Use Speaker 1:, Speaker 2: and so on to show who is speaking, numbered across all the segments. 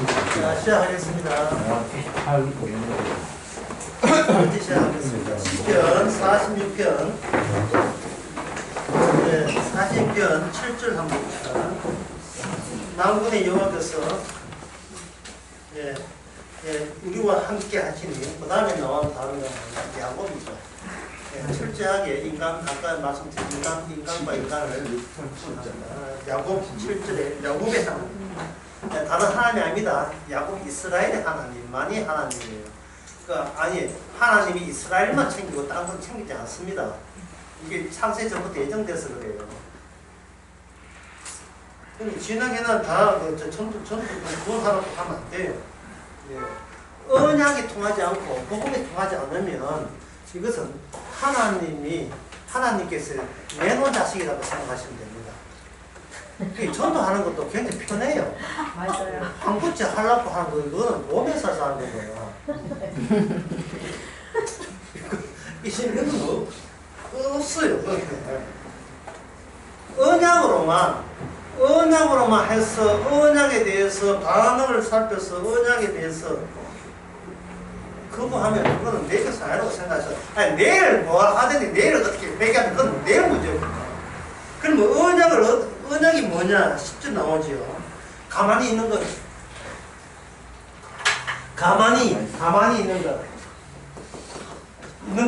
Speaker 1: 자, 시작하겠습니다. 이제 시작하겠습니다. 시편 46편, 네, 40편 7절 한번 봅시다. 만군의 여호와께서 우리와 함께 하시니, 그 다음에 나온 단어가 야곱이죠. 철저하게 인간, 아까 말씀드린 인간과 인간을 야곱 7절에 야곱의 하나님, 다른 하나님이 아닙니다. 야곱 이스라엘의 하나님만이 하나님이에요. 그러니까 아니 하나님이 이스라엘만 챙기고 다른 건 챙기지 않습니다. 이게 창세 전부터 예정돼서 그래요. 근데 지나게는 다 전부 구원하라고 하면 안 돼요. 언약이 통하지 않고 복음이 통하지 않으면 이것은 하나님께서 내놓은 자식이라고 생각하시면 됩니다. 전도하는 것도 굉장히 편해요.
Speaker 2: 맞아요.
Speaker 1: 한국제 하려고 하는 거, 이거는 몸에서 하는 거예요. 이 신경은 없어요. 언약으로만 해서, 언약에 대해서 반응을 살펴서, 언약에 대해서 거부하면 그거는 내 것이 아니라고 생각해서, 아니, 내일 뭐 하든지 내일을 어떻게 회개하면 그건 내 문제입니다. 그럼 언약이 뭐냐? 10절 나오죠. 가만히 있는 것. 가만히 있는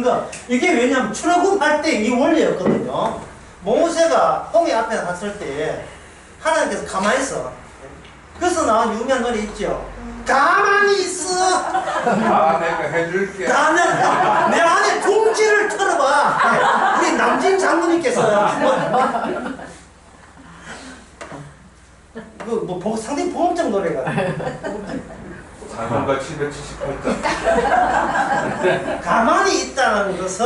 Speaker 1: 것. 이게 왜냐면 출애굽할 때 이 원리였거든요. 모세가 홍해 앞에 갔을 때 하나님께서 가만히 있어. 그래서 나온 유명한 노래 있죠. 가만히 있어.
Speaker 3: 내가 해줄게.
Speaker 1: 내 안에 둥지를 털어봐. 우리 남진 장로님께서 상당히 보험적 노래가.
Speaker 3: 자동가 778장.
Speaker 1: 가만히 있다는 것은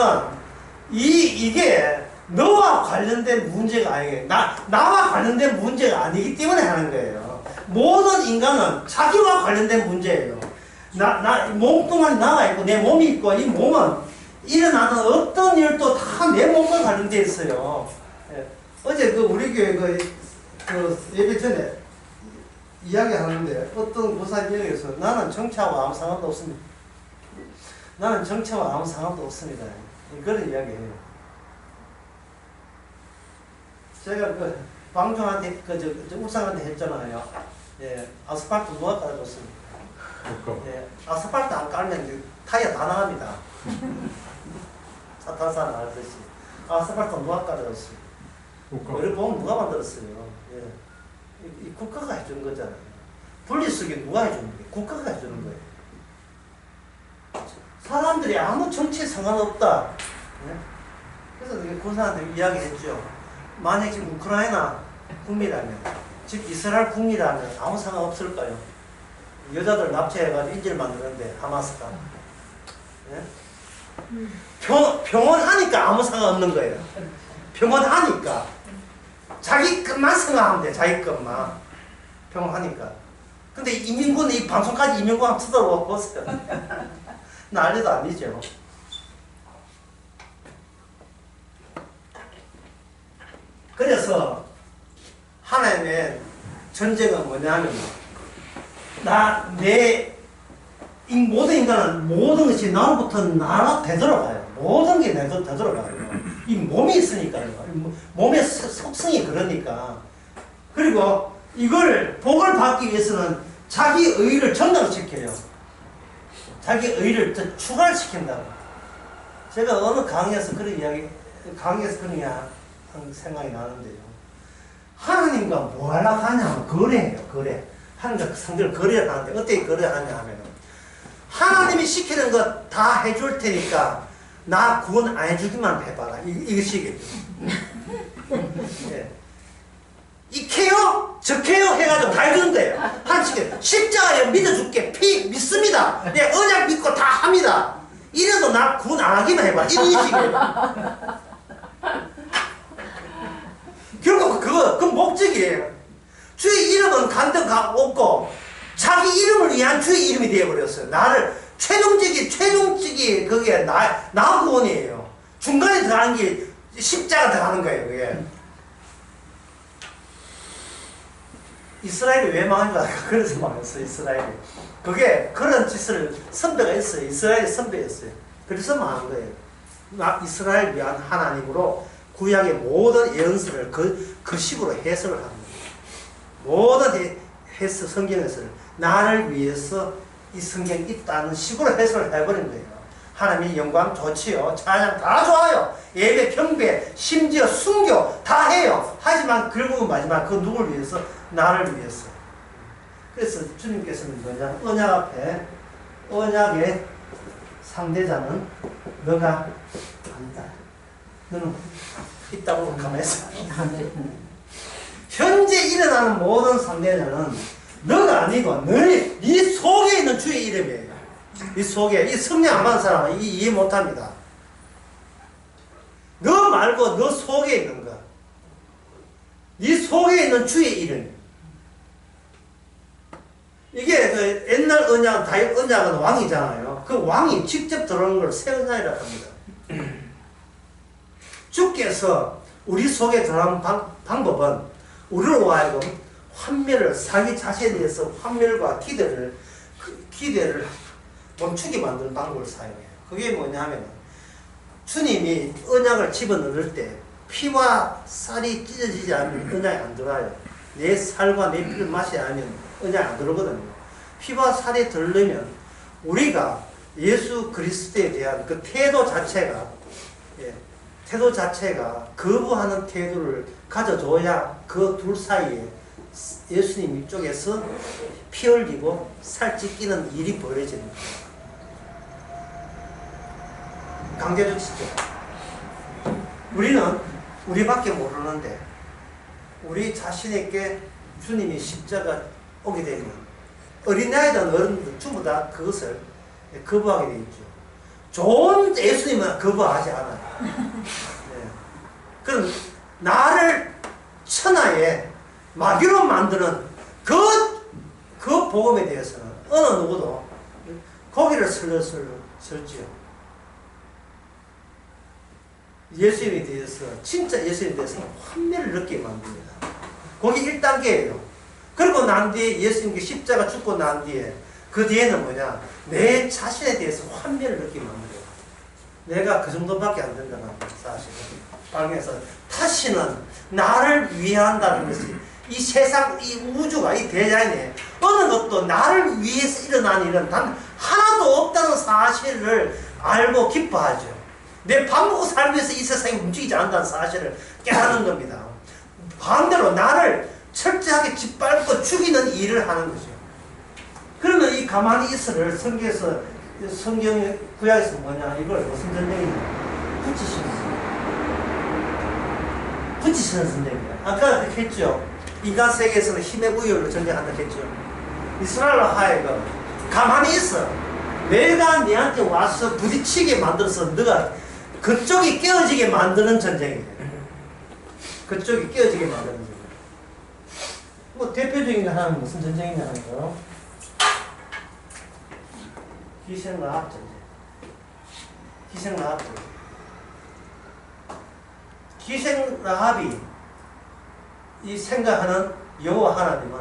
Speaker 1: 이게 너와 관련된 문제가 아니에요. 나와 관련된 문제가 아니기 때문에 하는 거예요. 모든 인간은 자기와 관련된 문제예요. 몸뚱아리 나가 있고 내 몸이 있고, 이 몸은 일어나는 어떤 일도 다 내 몸과 관련되어 있어요. 어제 우리 교회 예배 전에 이야기하는데 어떤 목사님 여기서 나는 정치하고 아무 상관도 없습니다. 나는 정치하고 아무 상관도 없습니다. 그런 이야기해요. 제가 방종한테 우상한테 했잖아요. 아스팔트 누가 깔아줬습니까? 아스팔트 안 깔면 타이어 다 나갑니다. 사탄산 알듯이 아스팔트 누가 깔아줬습니까? 우리 보면 누가 만들었어요? 이 국가가 해주는 거잖아요. 분리수거 누가 해주는 거예요? 국가가 해주는 거예요. 사람들이 아무 정치에 상관없다. 그래서 그 사람한테 이야기했죠. 만약 지금 우크라이나 국민이라면, 즉 이스라엘 국민이라면 아무 상관없을까요? 여자들 납치해가지고 인질 만드는데 하마스가. 병원하니까 아무 상관없는 거예요. 병원하니까. 자기 것만 생각하면 돼. 자기 것만. 병원하니까. 근데 이민군, 이 방송까지 이민군 한번 쳐다보세요. 난리도 아니죠. 그래서 하나님의 전쟁은 뭐냐면 모든 인간은 모든 것이 나로부터 나로 되돌아가요. 모든 게 되돌아가요. 이 몸이 있으니까요. 몸의 속성이 그러니까. 그리고 이걸 복을 받기 위해서는 자기 의를 정당시켜요. 자기 의를 더 추가시킨다고. 제가 어느 강의에서 그런 생각이 나는데요. 하나님과 뭐 하려고 하냐면 거래예요. 거래. 하나님과 상대로 거래를 하는데 어떻게 거래하냐 하면 하나님이 시키는 거 다 해줄 테니까 나 구원 안 해주기만 해봐라. 이것이겠죠. 이케요? 저케요? 해가지고 다 해주는 거예요. 하나님께 십자가에 믿어줄게. 믿습니다. 내 언약 믿고 다 합니다. 이래도 나 구원 안 하기만 해봐. 이런 식이에요. 결국 그 목적이에요. 주의 이름은 간등 없고 자기 이름을 위한 주의 이름이 되어버렸어요. 나를 최종적이 그게 나 구원이에요. 중간에 들어가는 게 십자가 들어가는 거예요. 그게. 이스라엘이 왜 망한가? 그래서 망했어, 이스라엘이. 그게 그런 짓을 선배가 있어요. 이스라엘의 선배였어요. 그래서 망한 거예요. 이스라엘 위한 하나님으로 구약의 모든 예언서를 그 식으로 해석을 합니다. 모든 성경에서는 나를 위해서 이 성경이 있다는 식으로 해석을 해버린 거예요. 하나님의 영광 좋지요. 찬양 다 좋아요. 예배, 경배, 심지어 순교 다 해요. 하지만 결국은 마지막 그 누굴 위해서? 나를 위해서. 그래서 주님께서는 뭐냐? 언약 앞에 언약의 상대자는 너가 아니다. 너는 있다고 가만히 있어. 현재 일어나는 모든 상대자는 너가 아니고 네 속에 있는 주의 이름이에요. 이 속에 이 성령 안 받은 사람은 이해 못합니다. 너 말고 너 속에 있는 거. 네 속에 있는 주의 이름. 이게 그 옛날 언약, 다윗 언약은 왕이잖아요. 그 왕이 직접 들어오는 걸 새 언약이라고 합니다. 주께서 우리 속에 들어가는 방법은 우리로 하여금 환멸을, 자기 자신에 대해서 환멸과 기대를 멈추게 만드는 방법을 사용해요. 그게 뭐냐면 주님이 언약을 집어넣을 때 피와 쌀이 찢어지지 않으면 언약이 안 들어가요. 내 살과 내 피를 마셔야 하면 언약이 안 들어오거든요. 피와 살이 들으면 우리가 예수 그리스도에 대한 그 태도 자체가 거부하는 태도를 가져줘야 그 둘 사이에 예수님 이쪽에서 피 흘리고 살 찢기는 일이 벌어집니다. 강제조치죠. 우리는 우리밖에 모르는데 우리 자신에게 주님이 십자가 오게 되면 어린아이든 어른들 전부 다 그것을 거부하게 되어 있죠. 좋은 예수님은 거부하지 않아요. 네. 그럼 나를 천하에 마귀로 만드는 그 복음에 대해서는 어느 누구도 고개를 설지요. 예수님에 대해서, 진짜 예수님에 대해서는 환멸을 느끼게 만듭니다. 거기 1단계예요. 그리고 난 뒤에 예수님께 십자가 죽고 난 뒤에 그 뒤에는 뭐냐? 내 자신에 대해서 환멸을 느끼게 만들어요. 내가 그 정도밖에 안 된다는 사실을 발견해서 다시는 나를 위한다는 것이 이 세상, 이 우주가, 이 대자연에 어느 것도 나를 위해서 일어난 일은 단 하나도 없다는 사실을 알고 기뻐하죠. 내 밥 먹고 살기 위해서 이 세상이 움직이지 않는다는 사실을 깨닫는 겁니다. 반대로 나를 철저하게 짓밟고 죽이는 일을 하는 거죠. 그러면 이 가만히 있어를 성경에서, 성경 구약에서 뭐냐, 이걸 무슨 전쟁이냐, 붙이시는 전쟁입니다. 아까 그렇게 했죠. 인간 세계에서는 힘의 우열로 전쟁한다 했죠. 이스라엘로 하여금 가만히 있어. 내가 네한테 와서 부딪히게 만들어서 너가 그쪽이 깨어지게 만드는 전쟁이에요. 그쪽이 깨어지게 만드는 전쟁. 뭐 대표적인 거 하나는 무슨 전쟁이냐 하는 거. 희생라합 전쟁. 희생라합 전쟁. 희생라합이 이 생각하는 여호와 하나님은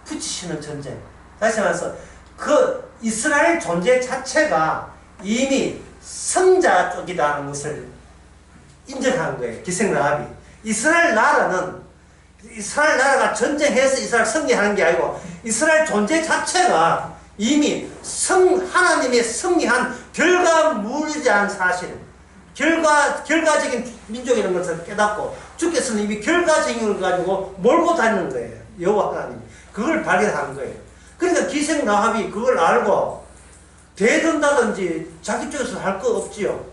Speaker 1: 붙이시는 전쟁. 다시 말해서 그 이스라엘 존재 자체가 이미 성자 쪽이라는 것을 인정한 거예요. 기생라합이. 이스라엘 나라가 전쟁해서 이스라엘 승리하는 게 아니고 이스라엘 존재 자체가 이미 하나님의 승리한 결과물이라는 사실, 결과적인 민족이라는 것을 깨닫고 주께서는 이미 결과적인 걸 가지고 몰고 다니는 거예요. 여호와 하나님이. 그걸 발견한 거예요. 그러니까 기생라합이 그걸 알고 대든다든지 자기 쪽에서 할 거 없지요.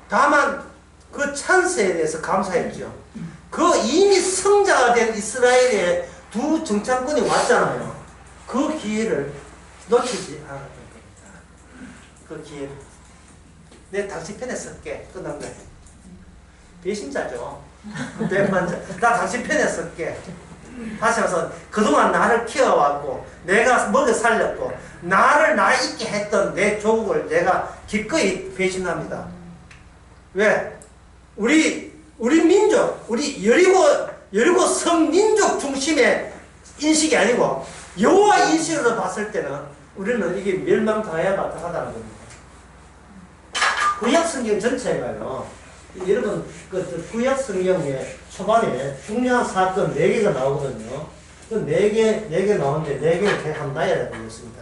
Speaker 1: 다만 그 찬스에 대해서 감사했죠. 그 이미 성자가 된 이스라엘의 두 정착군이 왔잖아요. 그 기회를 놓치지 않았던 겁니다. 그 기회를. 내 당신 편에 쓸게. 끝난 거예요. 배신자죠. 나 당신 편에 쓸게. 다시 말해서 그동안 나를 키워왔고 내가 먹여 살렸고 나를 나 있게 했던 내 조국을 내가 기꺼이 배신합니다. 왜? 우리 민족, 우리 여리고 성민족 중심의 인식이 아니고 여호와 인식으로 봤을 때는 우리는 이게 멸망당해야 마땅하다는 겁니다. 구약 성경 전체가요. 여러분 그 구약 성경의 초반에 중요한 사건 4개가 나오거든요. 그 4개 나오는데 4개를 제가 한번 나열해 보겠습니다.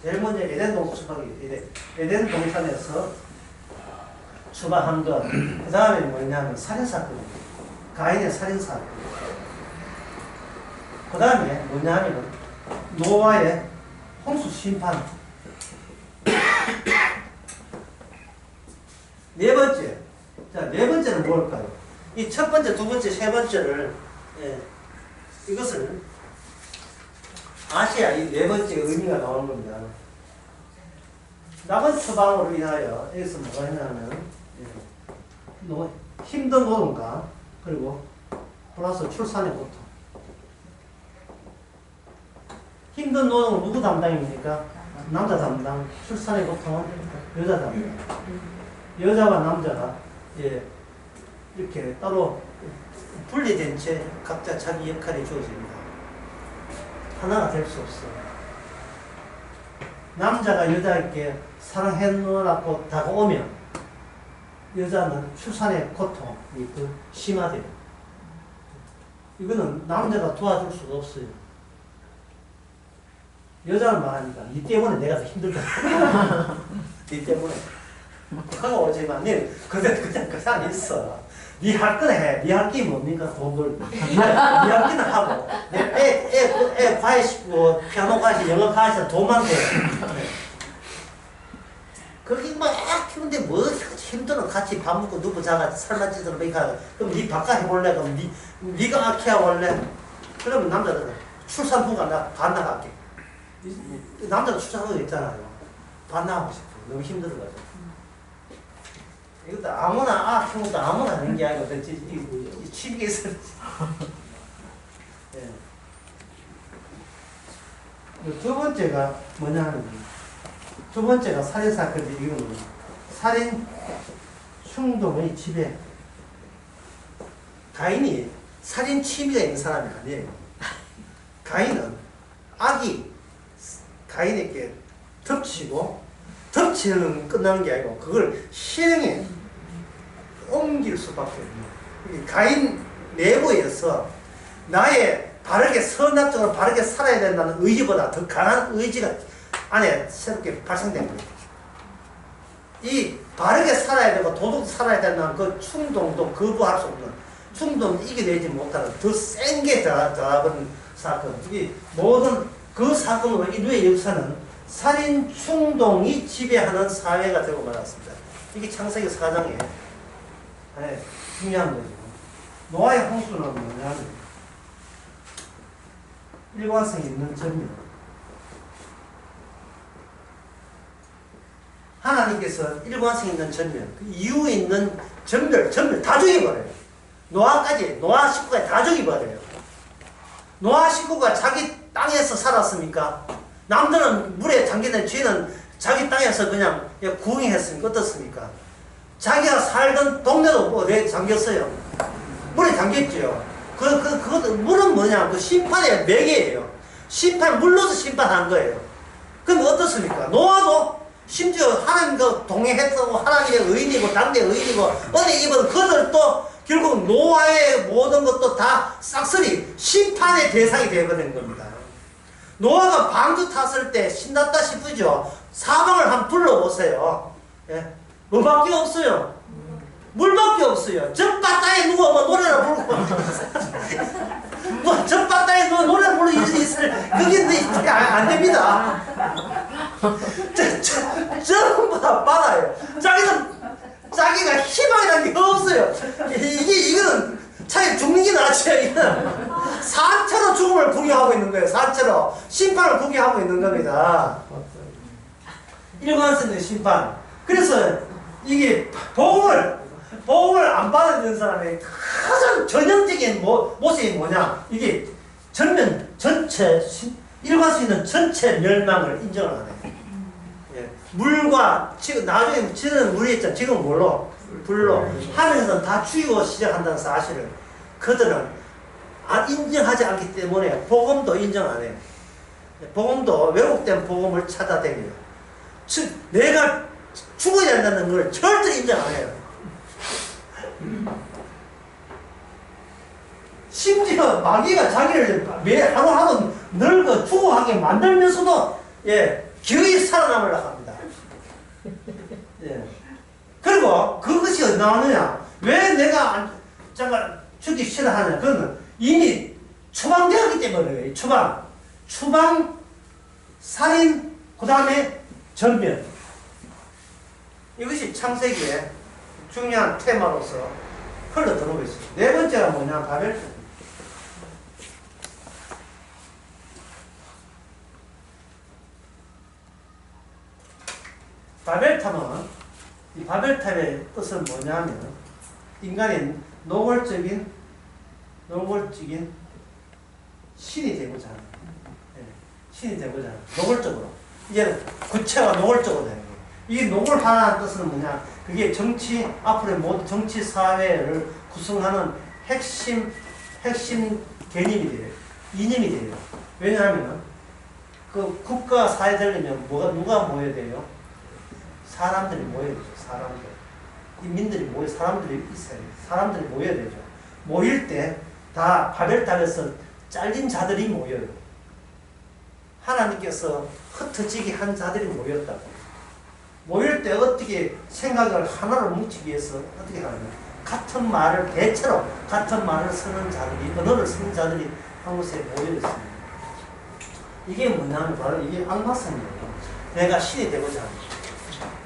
Speaker 1: 제일 먼저 에덴 동산에서 추방한 것. 그 다음에 뭐냐면 살인사건입니다. 가인의 살인사건. 그 다음에 뭐냐면 노아의 홍수 심판. 네 번째. 자, 네 번째는 뭘까요? 이 첫 번째, 두 번째, 세 번째를, 이것을 아시아 이 네 번째 의미가 나오는 겁니다. 남은 처방으로 인하여 여기서 뭐가 있냐면 힘든 노동과 그리고 플러스 출산의 고통. 힘든 노동은 누구 담당입니까? 남자 담당. 출산의 고통은 여자 담당. 여자와 남자가 이렇게 따로 분리된 채 각자 자기 역할이 주어집니다. 하나가 될 수 없어. 남자가 여자에게 사랑해 놓으라고 다가오면 여자는 출산의 고통이 더 심하대요. 이거는 남자가 도와줄 수가 없어요. 여자는 말합니다. 니 때문에 내가 더 힘들다. 니 때문에. 그거 오지만 니 그냥 그 사람 있어. 니 할 건 해. 니 할 게 뭡니까? 돈 벌고. 니 할 게는 하고. 애 과외 시키고 피아노 가시 영어 가시 돈만 돼. 그렇게 막 키우는데 뭐 힘들어. 같이 밥 먹고 누구 자가 삶아지도록 그러니까 그럼 니 바꿔 해볼래? 그럼 니가 아키야 볼래? 그러면 남자들은 출산부가 나 반나갈게. 남자도 출산하고 있잖아요. 반나가고 싶어. 너무 힘들어가지고. 이것도 아무나 키우고도 아무나 하는 게 아니고 취미가 있어야 지. 두 번째가 뭐냐 하면 두 번째가 살인사건인데 이거는 살인 충동의 지배. 가인이 살인 취미가 있는 사람이 아니에요. 가인은 악이 가인에게 덮치고 덮치는 끝나는 게 아니고 그걸 실행에 옮길 수밖에 없는. 가인 내부에서 나의 바르게 선악적으로 바르게 살아야 된다는 의지보다 더 강한 의지가 안에 새롭게 발생된 거예요. 이 바르게 살아야 되고 도덕 살아야 된다는 그 충동도 거부할 수 없는 충동을 이겨내지 못하는 더 센 게 들어가버린 사건. 이 모든 그 사건으로 인류의 역사는 살인 충동이 지배하는 사회가 되고 말았습니다. 이게 창세기 4장에 중요한 거죠. 노아의 홍수는 뭐냐면 일관성 있는 전멸. 하나님께서 일관성 있는 전멸, 그 이유에 있는 전멸 다 죽여버려요. 노아 식구가 다 죽여버려요. 노아 식구가 자기 땅에서 살았습니까? 남들은 물에 잠기는 쥐는 자기 땅에서 그냥 구경했으니까 어떻습니까? 자기가 살던 동네도 어디에 잠겼어요? 물에 잠겼죠. 그것도 물은 뭐냐? 그 심판의 매개예요. 물로서 심판한 거예요. 그럼 어떻습니까? 노아도 심지어 하나님과 동행했다고 하나님의 의인이고 당대의 의인이고 은혜 입은 그들도 결국 노아의 모든 것도 다 싹쓸이 심판의 대상이 되어버린 겁니다. 노아가 방주 탔을 때 신났다 싶으죠? 사방을 한번 둘러보세요. 뭐밖에 없어요. 물밖에 없어요. 젖바다에 누워 노래를 부르고 젖바다에 누워 노래를 부르는 일이 있을 그게 안 됩니다. 전부 다 바다예요. 자기가 희망이라는 게 없어요. 이거는 차라리 죽는 게 낫죠. 이거는 산채로 죽음을 구경하고 있는 거예요. 산채로 심판을 구경하고 있는 겁니다. 일관성의 심판. 그래서 이게 복음을 안 받아들이는 사람의 가장 전형적인 모습이 뭐냐? 이게 일관성 있는 전체 멸망을 인정을 안 해요. 물과 나중에 지는 물이 있잖아. 지금 뭘로? 불로. 하늘에서는 다 죽이고 시작한다는 사실을 그들은 인정하지 않기 때문에 복음도 인정 안 해요. 복음도 왜곡된 복음을 찾아다녀요. 내가 죽어야 한다는 걸 절대 인정 안 해요. 심지어 마귀가 자기를 매 하루하루 늙어 죽어가게 만들면서도 기어이 살아남으려고 합니다. 그리고 그것이 어디 나오느냐? 왜 내가 잠깐 죽기 싫어하냐? 그거는 이미 추방되었기 때문에 추방, 살인, 그 다음에 전멸. 이것이 창세기의 중요한 테마로서 흘러들어오고 있습니다. 네 번째가 뭐냐? 바벨탑. 바벨탑은 이 바벨탑의 뜻은 뭐냐면 인간이 노골적인 신이 되고자 하는, 신이 되고자 하는, 노골적으로. 이제는 구체가 노골적으로 되는 거예요. 이 노골하라는 뜻은 뭐냐? 그게 앞으로의 모든 정치 사회를 구성하는 핵심 개념이 돼요. 이념이 돼요. 왜냐하면 그 국가 사회 되려면 누가 모여야 돼요? 사람들이 모여야 되죠. 인민들이 사람들이 있어야 돼요. 사람들이 모여야 되죠. 모일 때 다 바벨탑에서 잘린 자들이 모여요. 하나님께서 흩어지게 한 자들이 모였다고. 모일 때 어떻게 생각을 하나로 뭉치기 위해서 어떻게 하느냐. 같은 말을 대체로 같은 말을 쓰는 자들이, 언어를 쓰는 자들이 한 곳에 모여 있습니다. 이게 뭐냐면 바로 이게 악마성이에요. 내가 신이 되고자 합니다.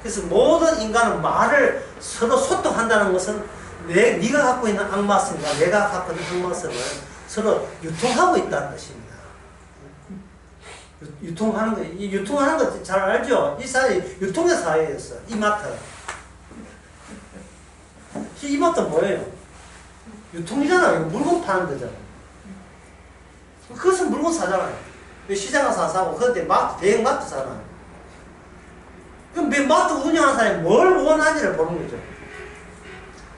Speaker 1: 그래서 모든 인간은 말을 서로 소통한다는 것은 네가 갖고 있는 악마성과 내가 갖고 있는 악마성을 서로 유통하고 있다는 뜻입니다. 유통하는 거, 이 유통하는 거 잘 알죠? 이 사회 유통의 사회였어. 이마트. 이마트 뭐예요? 유통이잖아요. 물건 파는 거잖아요. 그것은 물건 사잖아요. 시장 가서 사고 그런데 대형 마트 사잖아요. 그럼 마트 운영하는 사람이 뭘 원하는지를 보는 거죠.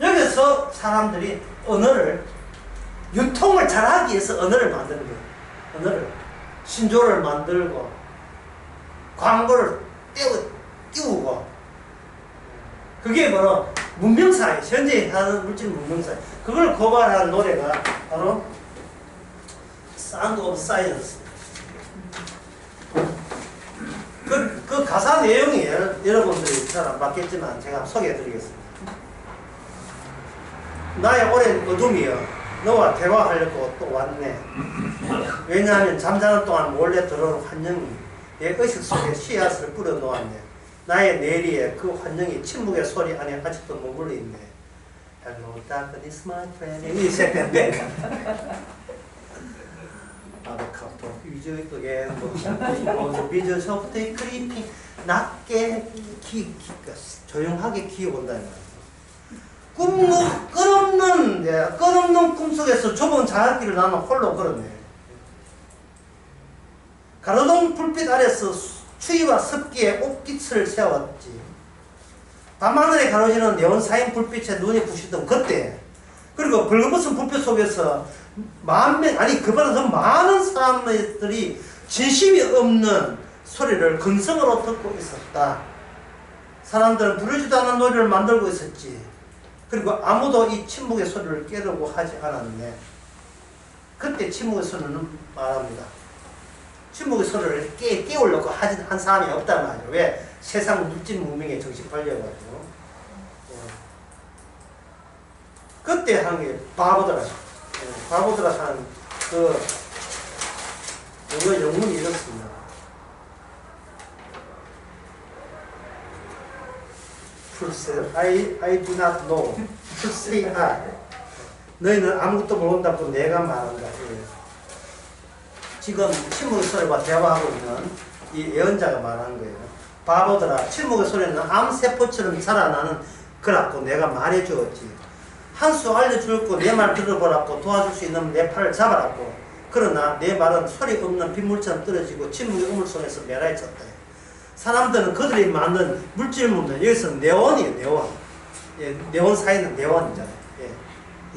Speaker 1: 여기서 사람들이 언어를, 유통을 잘하기 위해서 언어를 만드는 거예요. 언어를. 신조를 만들고, 광고를 띄우고. 그게 바로 문명사회, 현재 하는 물질 문명사회. 그걸 고발하는 노래가 바로 Sound of Science. 그 가사 내용이 여러분들이 잘 안 받겠지만 제가 소개해 드리겠습니다. 나의 오랜 어둠이여, 너와 대화하려고 또 왔네. 왜냐하면 잠자는 동안 몰래 들어온 환영이 내 의식 속에 씨앗을 뿌려 놓았네. 나의 내리에 그 환영이 침묵의 소리 안에 아직도 머물러 있네. Hello darkness my friend. 이 시작된대. 아베카토 유저에게 비저 소프트의 크리핑 낮게 조용하게 기어온다는 거예요. 끝없는 꿈속에서 좁은 자갈길을 나는 홀로 걸었네. 가로등 불빛 아래서 추위와 습기에 옷깃을 세웠지. 밤하늘에 가로지는 네온사인 불빛에 눈이 부시던 그때, 그리고 벌거벗은 불빛 속에서 그보다 더 많은 사람들이 진심이 없는 소리를 근성으로 듣고 있었다. 사람들은 부르지도 않은 노래를 만들고 있었지. 그리고 아무도 이 침묵의 소리를 깨려고 하지 않았네. 그때 침묵의 소리는 말합니다. 침묵의 소리를 깨우려고 한 사람이 없단 말이에요. 왜? 세상 물질 문명에 정신 팔려가지고. 그때 한 게 바보더라. 바보더라 하는 영어 영문이 이렇습니다. I do not know. say I. 너희는 아무것도 모른다고 내가 말한다. 지금 침묵의 소리와 대화하고 있는 이 예언자가 말하는 거예요. 바보들아, 침묵의 소리는 암세포처럼 자라나는 거라고 내가 말해주었지. 한 수 알려줄고 내 말 들어보라고 도와줄 수 있는 내 팔을 잡아라고. 그러나 내 말은 소리 없는 빗물처럼 떨어지고 침묵의 우물 속에서 메라에 쳤다. 사람들은 그들이 만든 물질문들, 여기서 네온이에요. 네온. 네온 사이는 네온이잖아요.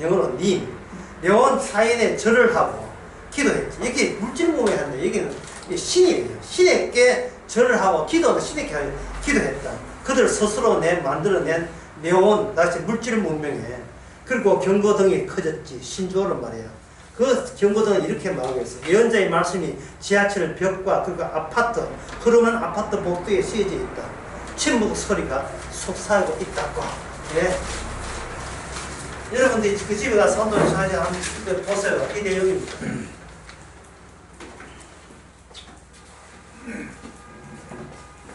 Speaker 1: 영어로 님. 네온 사인에 절을 하고 기도했지. 이게 물질 몸에 한데 여기는 신이에요. 신에게 절을 하고 기도는 신에게 기도했다. 그들 스스로 만들어낸 네온 다시 물질 문명에 그리고 경고등이 커졌지. 신조어는 말이야. 그 경고등은 이렇게 말하고 있어. 예언자의 말씀이 지하철 벽과 그리고 아파트 흐르는 아파트 복도에 쓰여져 있다. 침묵 소리가 속삭이고 있다고. 예. 여러분들 그 집에 가서 한번 사진 한번 보세요. 이 내용입니다.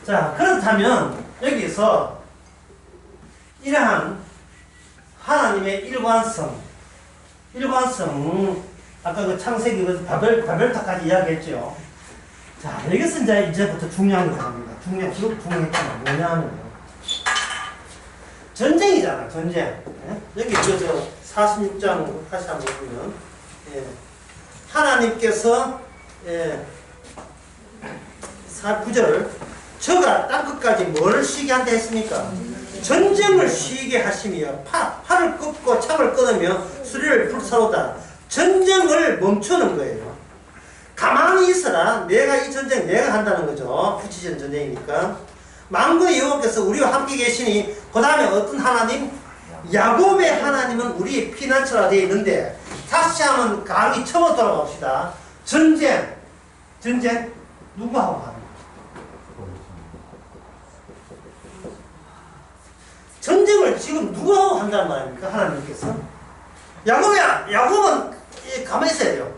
Speaker 1: 자, 그렇다면 여기서 이러한 하나님의 일관성 아까 그 창세기 그 바벨탑까지 이야기했죠. 자, 여기서 이제부터 중요한 거 나옵니다. 중요했잖아. 뭐냐면요. 전쟁이잖아, 전쟁. 예? 여기 저 46장 다시 한번 보면, 예. 하나님께서, 예. 9절, 저가 땅끝까지 뭘 쉬게 한다 했습니까? 전쟁을 쉬게 하시며, 팔을 꺾고 창을 끊으며 수리를 불사로다. 전쟁을 멈추는 거예요. 가만히 있어라. 내가 이 전쟁 내가 한다는 거죠. 후치전 전쟁이니까. 만군의 여호와께서 우리와 함께 계시니 그 다음에 어떤 하나님? 야곱의 하나님은 우리의 피난처라 되어 있는데 다시 한번 강의 처음 돌아갑시다. 전쟁 누가 하고 하는 전쟁을 지금 누가 하고 한다는 말입니까? 하나님께서. 야곱은 가만히 있어야 돼요.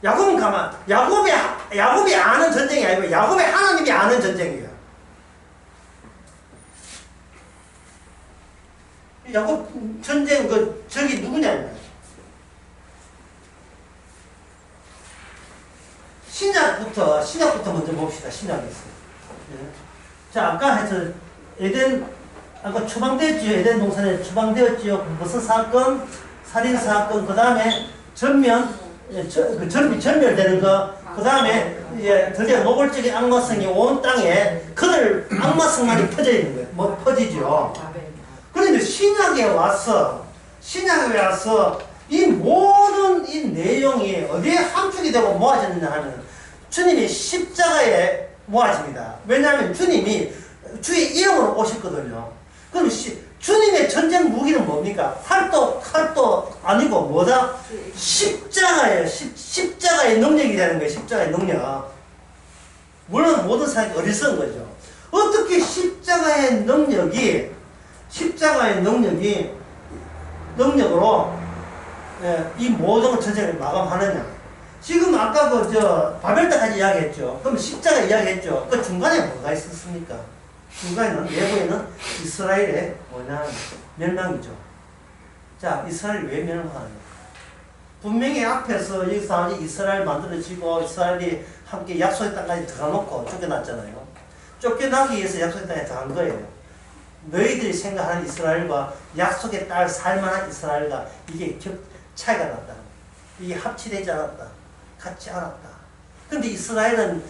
Speaker 1: 야곱은 야곱이 아는 전쟁이 아니고 야곱의 하나님이 아는 전쟁이에요. 야곱 전쟁 저기 누구냐? 신약부터 먼저 봅시다. 신약에서. 예. 자, 아까 해서 아까 추방되었지요. 에덴 동산에 추방되었지요. 무슨 사건? 살인 사건. 그 다음에 전멸되는 거. 그 다음에 드디어 노골적인 악마성이 온 땅에 그들 악마성만이 퍼져 있는 거예요. 퍼지죠. 그런데 신약에 와서 이 모든 이 내용이 어디에 함축이 되고 모아졌느냐 하면 주님이 십자가에 모아집니다. 왜냐하면 주님이 주의 이름으로 오셨거든요. 그럼 주님의 전쟁 무기는 뭡니까? 칼도 아니고 뭐다? 십자가예요. 십자가의 능력이 되는 거예요. 십자가의 능력. 물론 모든 사람이 어리석은 거죠. 어떻게 십자가의 능력으로 이 모든 전쟁을 마감하느냐. 지금 아까 바벨탑까지 이야기했죠. 그럼 십자가 이야기했죠. 그 중간에 뭐가 있었습니까? 중간에는 내부에는 이스라엘의 멸망이죠. 자, 이스라엘 왜 멸망하느냐? 분명히 앞에서 여기서 이스라엘 만들어지고 이스라엘이 함께 약속의 땅까지 들어가놓고 쫓겨났잖아요. 쫓겨나기 위해서 약속의 땅에 들어간 거예요. 너희들이 생각하는 이스라엘과 약속의 딸 살만한 이스라엘과 이게 차이가 났다. 이게 합치되지 않았다. 같지 않았다. 근데 이스라엘은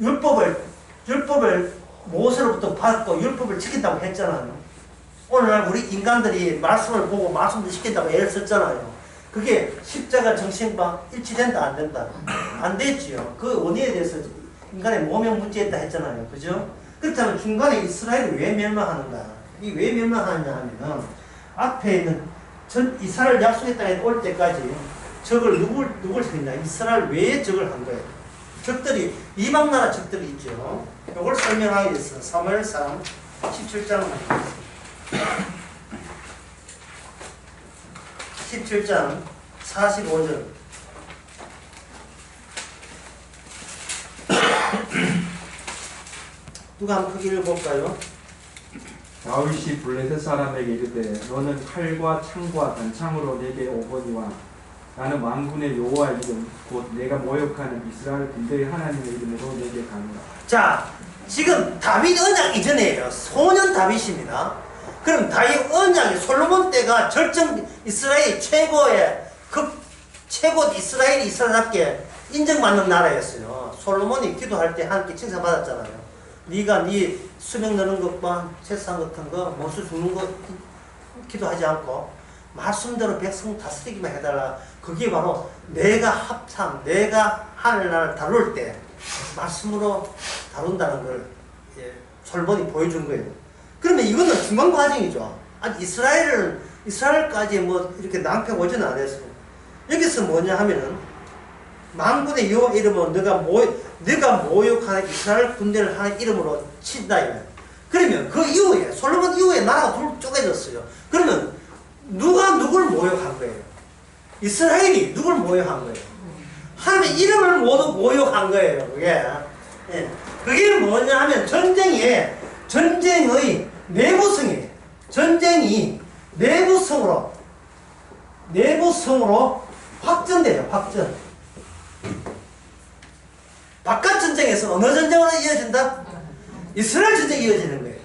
Speaker 1: 율법을 모세로부터 받고 율법을 지킨다고 했잖아요. 오늘날 우리 인간들이 말씀을 보고 말씀을 지킨다고 애를 썼잖아요. 그게 십자가 정신과 일치된다 안 된다? 안 됐지요. 그 원인에 대해서 인간의 모명 문제였다 했잖아요. 그죠? 그렇다면 중간에 이스라엘이 왜 멸망하는가? 이 왜 멸망하느냐 하면 앞에 있는 이스라엘 약속의 땅에 올 때까지 적을 누굴 세웠냐? 이스라엘 왜 적을 한 거예요? 적들이 이방 나라 적들이 있죠. 이걸 설명하기 위해서 사무엘상 17장을 하겠습니다. 17장 45절. 누가 한번 크게 읽어볼까요?
Speaker 2: 다윗이 블레셋 사람에게 이르되 너는 칼과 창과 단창으로 내게 오거니와 나는 왕군의 여호와의 이름 곧 내가 모욕하는 이스라엘 군대의 하나님의 이름으로 내게 가노라. 자,
Speaker 1: 지금 다윗 언약 이전이에요. 소년 다윗입니다. 그럼 다윗 언약이 솔로몬 때가 이스라엘 최고 이스라엘답게 인정받는 나라였어요. 솔로몬이 기도할 때 함께 칭찬받았잖아요. 네가 네 수명 넣는 것과 세상 같은 거, 원수 죽는 거 기도하지 않고 말씀대로 백성 다스리기만 해달라. 그게 바로 내가 합참, 내가 하늘나라를 다룰 때 말씀으로 다룬다는 걸 솔몬이 보여준 거예요. 그러면 이거는 중간 과정이죠. 아직 이스라엘까지 뭐 이렇게 낭패 오지는 않았어요. 여기서 뭐냐 하면은 만군의 여호와 이름으로 네가 모욕하는 이스라엘 군대를 하나님 이름으로 친다 이거예요. 그러면 그 이후에 솔로몬 이후에 나라가 둘 쪼개졌어요. 그러면 누가 누굴 모욕한 거예요? 이스라엘이 누굴 모욕한 거예요? 하나님의 이름을 모두 모욕한 거예요. 그게 그게 뭐냐 하면 전쟁의 내부성이에요. 전쟁이 내부성으로 확전돼요. 확전. 바깥 전쟁에서 어느 전쟁으로 이어진다? 이스라엘 전쟁이 이어지는 거예요.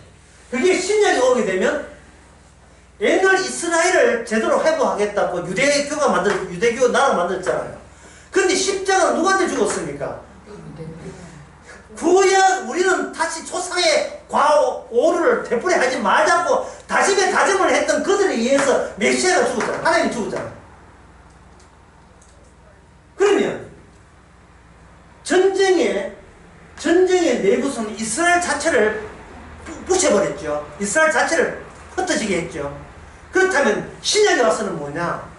Speaker 1: 그게 신약이 오게 되면 옛날 이스라엘을 제대로 회복하겠다고 유대교 나라 만들었잖아요. 근데 십자가는 누구한테 죽었습니까? 구약 우리는 다시 조상의 오류를 되풀이하지 말자고 다짐을 했던 그들에 의해서 메시아가 죽었잖아요. 하나님이 죽었잖아요. 그러면 전쟁의 내부성 이스라엘 자체를 부셔버렸죠. 이스라엘 자체를 흩어지게 했죠. 그렇다면 신약에 와서는 뭐냐?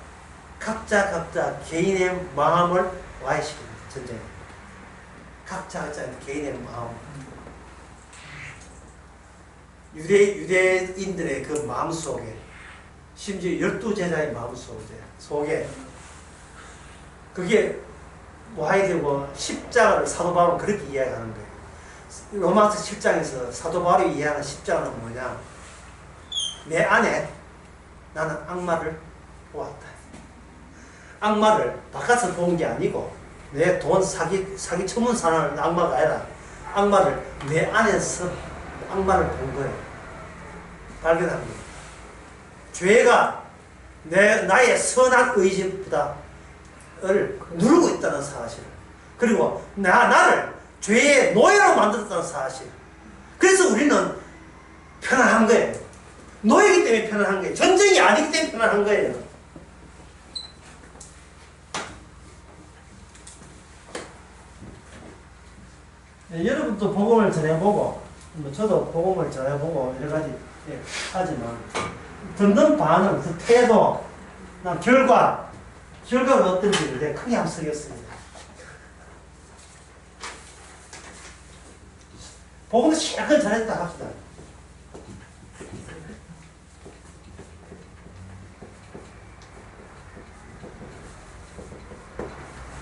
Speaker 1: 각자 개인의 마음을 와해시킵니다. 전쟁에. 각자 개인의 마음. 유대인들의 그 마음 속에, 심지어 12제자의 마음 속에 그게 와해되고 십자가를 사도 바울은 그렇게 이야기하는 거예요. 로마서 7장에서 사도 바울이 이야기하는 십자가는 뭐냐? 내 안에 나는 악마를 보았다. 악마를 바깥에서 본 게 아니고 내 돈 사기 처문 사는 악마가 아니라 악마를 내 안에서 악마를 본 거예요. 발견한 거예요. 죄가 나의 선한 의지보다를 누르고 있다는 사실. 그리고 나를 죄의 노예로 만들었다는 사실. 그래서 우리는 편안한 거예요. 노예이기 때문에 편안한 거예요. 전쟁이 아니기 때문에 편안한 거예요. 여러분도 복음을 전해보고, 저도 복음을 전해보고 여러 가지 하지만 듣는 반응, 그 태도, 결과가 어떤지를 내가 크게 한번 쓰겠습니다. 복음을 시작을 전했다 합시다.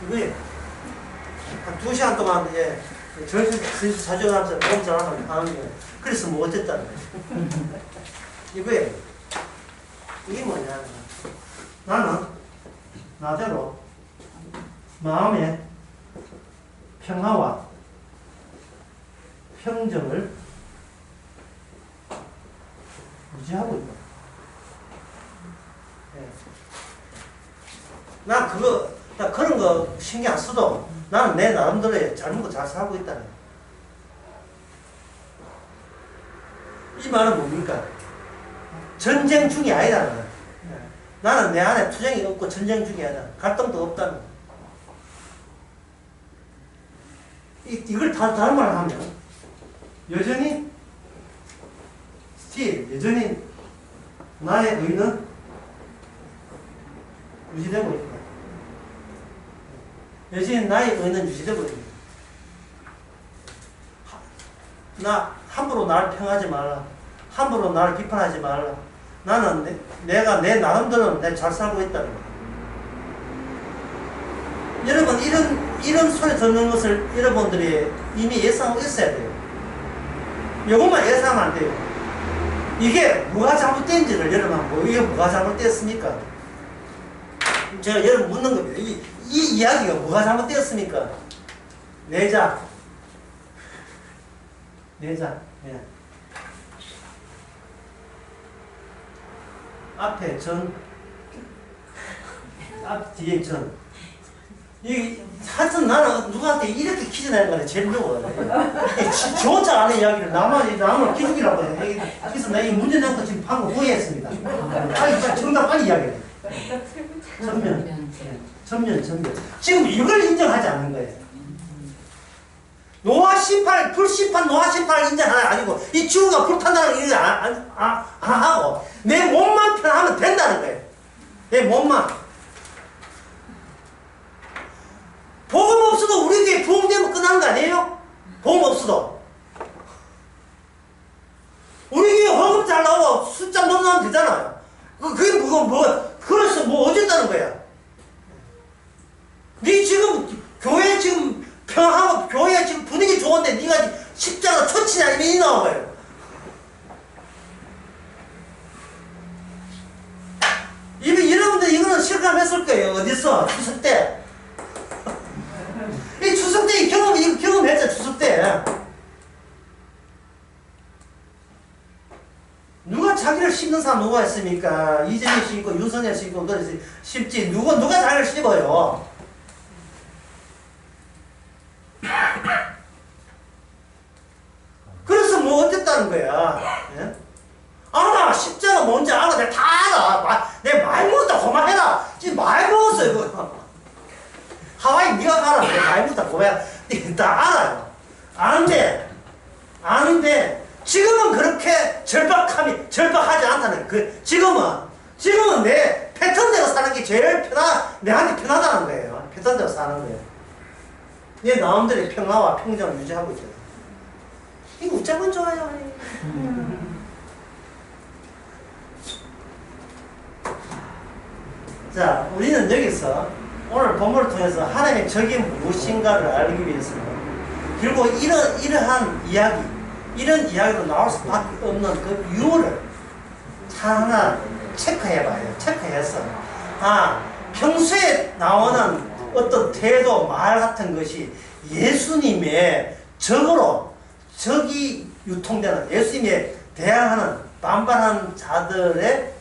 Speaker 1: 이거에 한 2시간 동안 저희 자주 하면서 복음 전하면 하는 거예요. 그래서 뭐 어쨌다는 거예요. 이거에 이게 뭐냐? 나는 나대로 마음의 평화와 평정을 유지하고 있다. 나 그런 거 신경 안 써도 나는 내 나름대로의 잘 먹고 잘 살고 있다는 거야. 이 말은 뭡니까? 전쟁 중이 아니라는 거야. 나는 내 안에 투쟁이 없고 전쟁 중이 아니라 갈등도 없다는 거야. 이걸 다른 말을 하면 여전히 나의 의는 유지되고 있다. 여전히 나의 의는 유지되고 있다. 함부로 나를 평하지 말라. 함부로 나를 비판하지 말라. 나는 내가 내 나름대로 내가 잘 살고 있다는 거야. 여러분 이런 소리 듣는 것을 여러분들이 이미 예상하고 있어야 돼요. 이것만 예상하면 안 돼요. 이게 뭐가 잘못된지를 여러분 한번 이게 뭐가 잘못됐습니까? 제가 여러분 묻는 겁니다. 이 이야기가 뭐가 잘못되었습니까? 내자. 예. 앞에 뒤에 전. 하여튼 나는 누구한테 이렇게 퀴즈 내는 거는 제일 어려워. 지 혼자 아는 이야기를 남을 기죽이라고 해. 그래서 내가 이 문제 낸 거 지금 방금 후회했습니다. 빨리 정답 빨리 이야기해. 전면. 지금 이걸 인정하지 않는 거예요. 노아 심판, 불심판, 노아 심판을 인정하는 게 아니고, 이 지구가 불탄다는 걸 인정 안 하고, 내 몸만 편하면 된다는 거예요. 내 몸만. 복음 없어도 우리 교회 부흥되면 끝나는 거 아니에요? 복음 없어도. 우리 교회 헌금 잘 나오고 숫자 넘나면 되잖아요. 그게 그래서 뭐 어쨌다는 거야. 네 지금 교회 지금 평하고 교회 지금 분위기 좋은데 네가 십자가 처치냐 아니면 이 나온 거예요. 여러분들 이거는 실감했을 거예요. 어디서? 추석 때. 이 추석 때 이거 경험했죠. 추석 때. 누가 자기를 씹는 사람 누가 있습니까? 이재명 씨 있고 윤석열 씨 있고 너희 씹지. 누가 자기를 씹어요? 그래서 뭐 어쨌다는 거야? 예? 알아. 십자가 뭔지 알아. 내가 다 알아. 내가 많이 먹었다. 그만해라. 지금 많이 먹었어 이거. 하와이 네가 가라. 내가 많이 먹었다. 그만해라. 다 알아요. 아는데 지금은 그렇게 절박하지 않다는 지금은 내 패턴대로 사는 게 제일 내한테 편하다는 거예요. 패턴대로 사는 거예요. 내 마음대로 평화와 평정을 유지하고 있잖아. 이거 어쩌면 좋아요. 자, 우리는 여기서 오늘 본문을 통해서 하나님의 적이 무엇인가를 알기 위해서는 결국 이러한 이런 이야기로 나올 수밖에 없는 그 이유를 하나 체크해봐요. 체크해서 평소에 나오는 어떤 태도, 말 같은 것이 예수님의 적이 유통되는 예수님에 대항하는 반발하는 자들의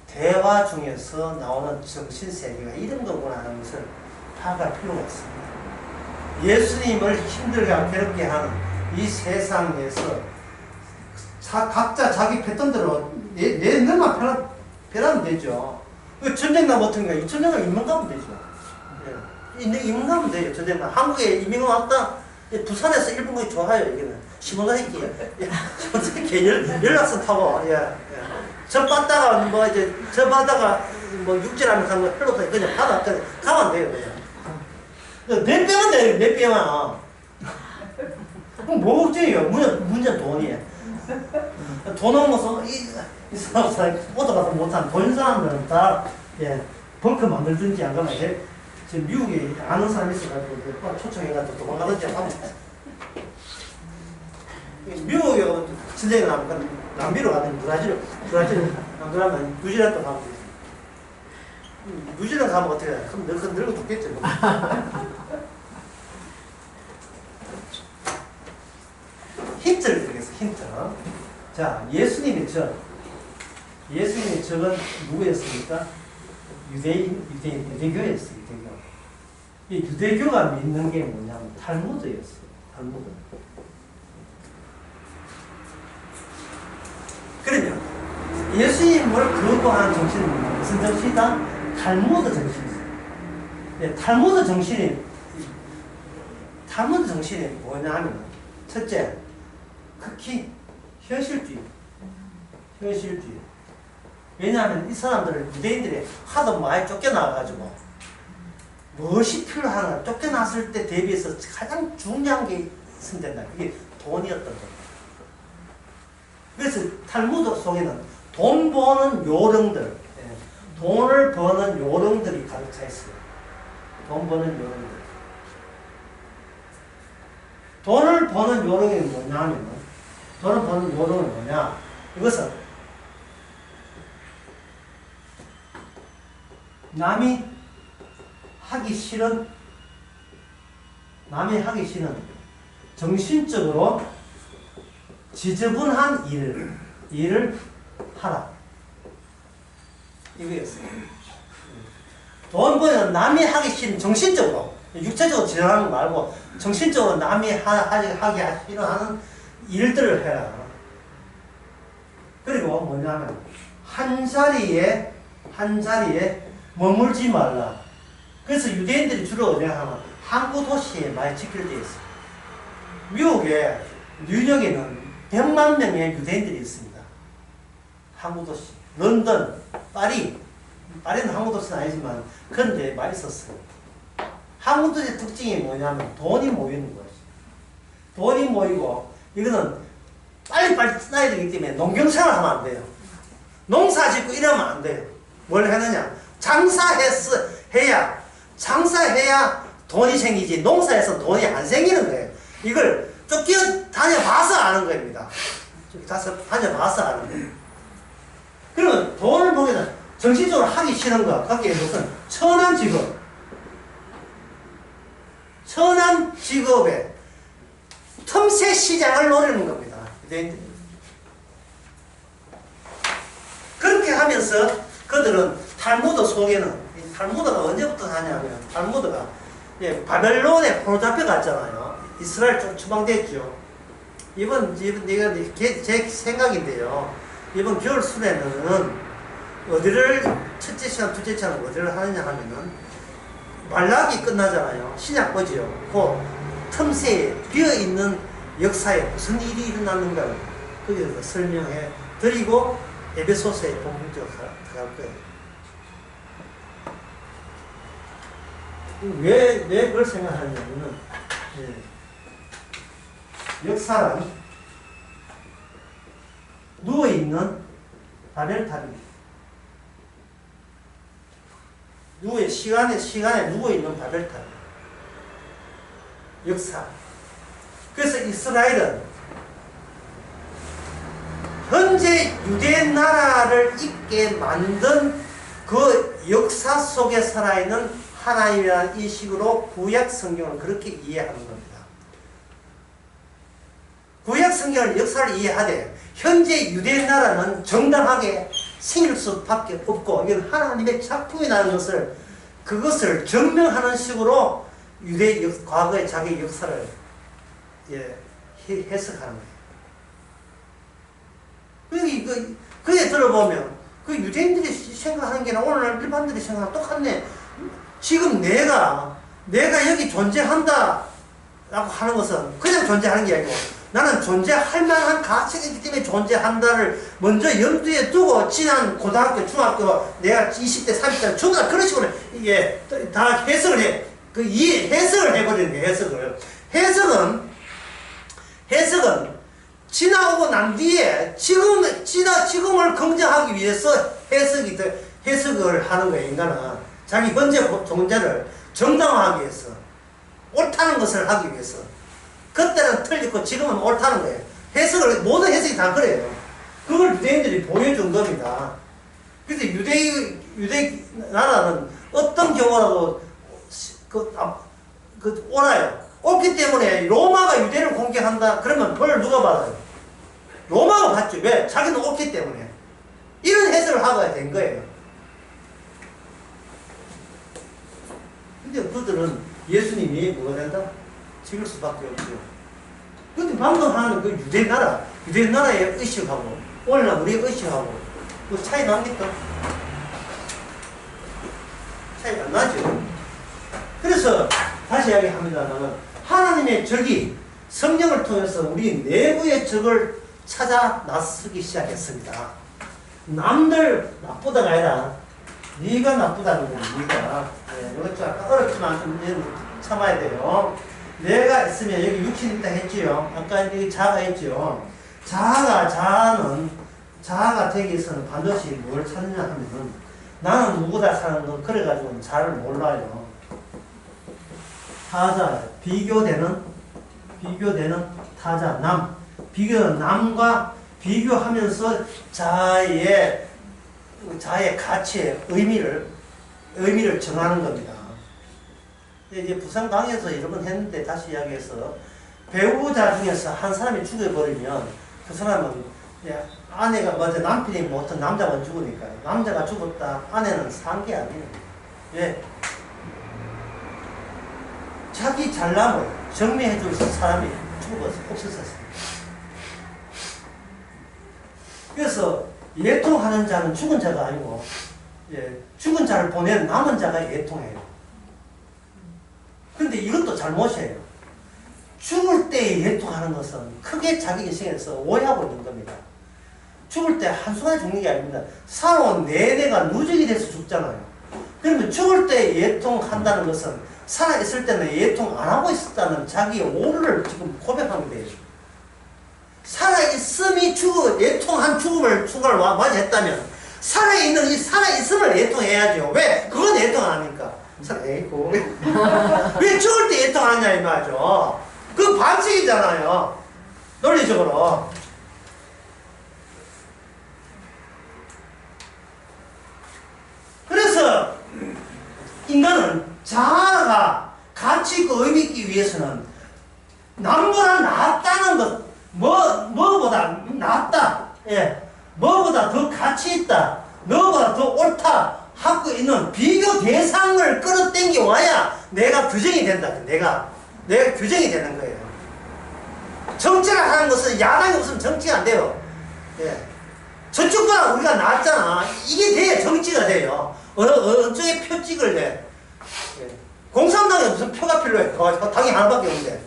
Speaker 1: 대화 중에서 나오는 정신세계가 이런 거구나 하는 것을 파악할 필요가 있습니다. 예수님을 힘들게 괴롭게 하는 이 세상에서 각자 자기 패턴대로 내 너만 편하면 되죠. 전쟁 나면 어떤가? 이 전쟁 나면 인문 가면 되죠. 인문 가면 되죠. 전쟁 나면 한국에 이민 왔다. 부산에서 일본 가기 좋아요. 여기는 시모노세키 연락선 타고 저 받다가 육지라면 가는 거 헬로부터 그냥 바다 그냥 가면 돼요. 그냥 몇 병은 돼요. 몇 병은. 그럼 뭐 걱정이에요? 문제는 돈이에요. 돈 없어서 이 사람 오토바이 못한 돈 사람들은 다 벙커 만들든지 안 가면 지금 미국에 아는 사람이 있어가지고 초청해가지고 도망가든지 하면 미국에 전쟁이 나면 남미로 가든 브라질 안 그러면 뉴질랜드 가면 되지. 뉴질랜드 가면 어떻게 해? 그럼 늙어 죽겠죠. 힌트를 드리겠습니다. 힌트. 자, 예수님의 적은 누구였습니까? 유대교였어요. 이 유대교가 믿는 게 뭐냐면 탈무드였어요. 탈무드. 그러면 예수님을 거부하는 정신은 무슨 정신이다? 탈무드 정신이에요. 탈무드 정신이 뭐냐 하면 첫째, 극히 현실주의. 왜냐하면 이 사람들은 유대인들이 하도 많이 쫓겨나가지고 무엇이 필요하나 쫓겨났을 때 대비해서 가장 중요한 게 있어야 그게 돈이었던 거예요. 그래서 탈무드 속에는 돈 버는 요령들, 돈을 버는 요령들이 가득 차 있어요. 돈 버는 요령들. 돈을 버는 요령이 뭐냐 하면, 돈을 버는 요령은 뭐냐? 이것은 남이 하기 싫은 정신적으로 지저분한 일을 하라. 이거였어요. 돈 버는 남이 하기 싫은 정신적으로 육체적으로 진행하는 거 말고 정신적으로 남이 하게 싫어하는 일들을 해라. 그리고 뭐냐면 한 자리에 머물지 말라. 그래서 유대인들이 주로 어디 하면 항구 도시에 많이 집결되어 있어요. 미국의 뉴욕에는 100만 명의 유대인들이 있습니다. 항구 도시. 런던, 파리는 항구 도시는 아니지만 그런데 많이 있었어요. 항구 도시의 특징이 뭐냐면 돈이 모이는 거예요. 돈이 모이고 이거는 빨리빨리 써야 되기 때문에 농경생활 하면 안 돼요. 농사 짓고 이러면 안 돼요. 뭘 하느냐? 장사해야 돈이 생기지 농사에서 돈이 안 생기는 거예요. 이걸 좀 다녀봐서 아는 겁니다. 다녀봐서 아는 거예요. 그러면 돈을 보게 되면 정신적으로 하기 싫은 거, 거기에 무슨 천한 직업에 틈새 시장을 노리는 겁니다. 그렇게 하면서 그들은 탈무드 속에는 탈무드가 언제부터 하냐면 탈무드가 바벨론에 포로 잡혀갔잖아요. 이스라엘 좀 추방됐죠. 이번 제 생각인데요. 이번 겨울 수련회는 어디를 첫째 시간, 둘째 시간 어디를 하느냐 하면은 말라기 끝나잖아요. 신약 보지요. 그 틈새에 비어있는 역사에 무슨 일이 일어났는가를 거기서 설명해 드리고 에베소서에 본격적으로 들어갈 거예요. 왜 그걸 생각하냐면은 역사는 누워있는 바벨탑입니다. 시간에 누워있는 바벨탑. 역사. 그래서 이스라엘은 현재 유대 나라를 있게 만든 그 역사 속에 살아있는 하나님이라는 인식으로 구약 성경을 그렇게 이해하는 겁니다. 구약 성경을 역사를 이해하되 현재 유대 나라는 정당하게 생길 수밖에 없고 이건 하나님의 작품이라는 것을 그것을 증명하는 식으로 과거의 자기 역사를 해석하는 거예요. 그에 들어보면 그 유대인들이 생각하는 게나 오늘날 일반들이 생각하는 똑같네. 지금 내가 여기 존재한다 라고 하는 것은 그냥 존재하는 게 아니고 나는 존재할 만한 가치가 있기 때문에 존재한다를 먼저 염두에 두고 지난 고등학교, 중학교 내가 20대, 30대 중간 그런 식으로 이게 다 해석을 해. 해석을 해버리는 거예요. 해석은 지나오고 난 뒤에 지금을 긍정하기 위해서 해석을 하는 거예요. 인간은 자기 현재 존재를 정당화하기 위해서 옳다는 것을 하기 위해서 그때는 틀리고 지금은 옳다는 거예요. 모든 해석이 다 그래요. 그걸 유대인들이 보여준 겁니다. 그래서 유대 나라는 어떤 경우라도 옳아요. 옳기 때문에 로마가 유대를 공격한다 그러면 벌을 누가 받아요? 로마가 받죠. 왜? 자기는 옳기 때문에. 이런 해석을 하고 된 거예요. 근데 그들은 예수님이 뭐가 된다? 찍을 수밖에 없죠. 근데 방금 하는 그 유대 나라의 의식하고 오늘날 우리의 의식하고 그 차이 납니까? 차이 안 나죠. 그래서 다시 이야기합니다만 하나님의 적이 성령을 통해서 우리 내부의 적을 찾아 나서기 시작했습니다. 남들 나쁘다가 아니라 네가 나쁘다는 거야. 네가. 이것 좀 아까 어렵지만 좀 참아야 돼요. 내가 있으면 여기 육신이 있다 했지요. 아까 여기 자아가 있지요. 자아가 되기 위해서는 반드시 뭘 찾느냐 하면은 나는 누구다 사는 건 그래가지고는 잘 몰라요. 타자, 비교되는 타자, 남. 비교는 남과 비교하면서 자아의 가치의 의미를 정하는 겁니다. 이제 부산 강의에서 여러 번 했는데 다시 이야기해서 배우자 중에서 한 사람이 죽어버리면 그 사람은 아내가 먼저 남편이 뭐 어떤 남자가 죽으니까 남자가 죽었다 아내는 산 게 아니에요. 왜? 자기 잘남을 정리해 줄 사람이 없었습니다. 그래서 예통하는 자는 죽은 자가 아니고 죽은 자를 보낸 남은 자가 예통해요. 근데 이것도 잘못이에요. 죽을 때 예통하는 것은 크게 자기 인생에서 오해하고 있는 겁니다. 죽을 때 한순간에 죽는 게 아닙니다. 살아온 내내가 누적이 돼서 죽잖아요. 그러면 죽을 때 예통한다는 것은 살아있을 때는 예통 안 하고 있었다는 자기의 오류를 지금 고백하면 돼요. 살아있음이 예통한 순간을 맞이했다면 살아있는 이 살아있음을 예통해야죠. 왜? 그건 예통 안 하니까. 살아있고. 왜 죽을 때 예통 안 하냐 이 말이죠. 그 반칙이잖아요. 논리적으로. 그래서 인간은 자아가 가치 있고 의미 있기 위해서는 남보다 낫다는 것, 뭐보다 낫다, 뭐보다 더 가치 있다, 너보다 더 옳다 하고 있는 비교 대상을 끌어당겨 와야 내가 규정이 된다. 내가 규정이 되는 거예요. 정치를 하는 것은 야당이 없으면 정치가 안 돼요. 저쪽보다 우리가 낫잖아. 이게 돼야 정치가 돼요. 어느 쪽에 표 찍을 때. 공산당에 무슨 표가 필요해? 당이 하나밖에 없는데.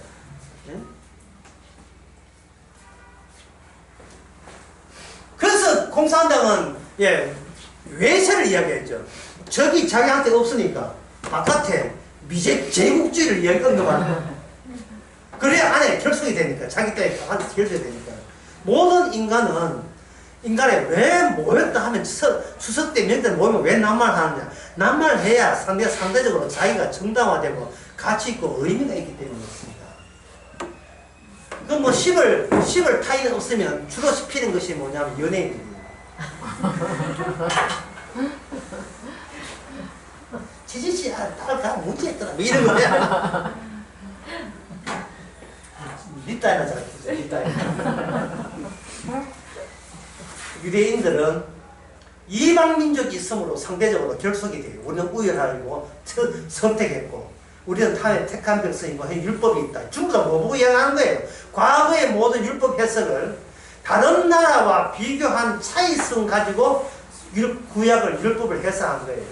Speaker 1: 그래서 공산당은 외세를 이야기했죠. 적이 자기한테 없으니까 바깥에 제국주의를 언급하는. 그래야 안에 결속이 되니까. 자기 때에 안에 결속이 되니까. 모든 인간에 왜 모였다 하면 추석 때 명절 모이면 왜 낱말하느냐. 낱말해야 상대적으로 자기가 정당화되고 가치 있고 의미가 있기 때문에 그렇습니다. 그럼 뭐 10을 타인 없으면 주로 씹히는 것이 뭐냐면 연예인들이에요. 지지씨 다 문제했더라 뭐 이런 거야. 니 딸이나 잘했어. 니 딸. 유대인들은 이방 민족이 있으므로 상대적으로 결속이 돼요. 우리는 우열하고 선택했고 우리는 타에 택한 백성이고 율법이 있다. 전부 다 뭐 보고 이야기하는 거예요. 과거의 모든 율법 해석을 다른 나라와 비교한 차이성 가지고 구약을 율법을 해석한 거예요.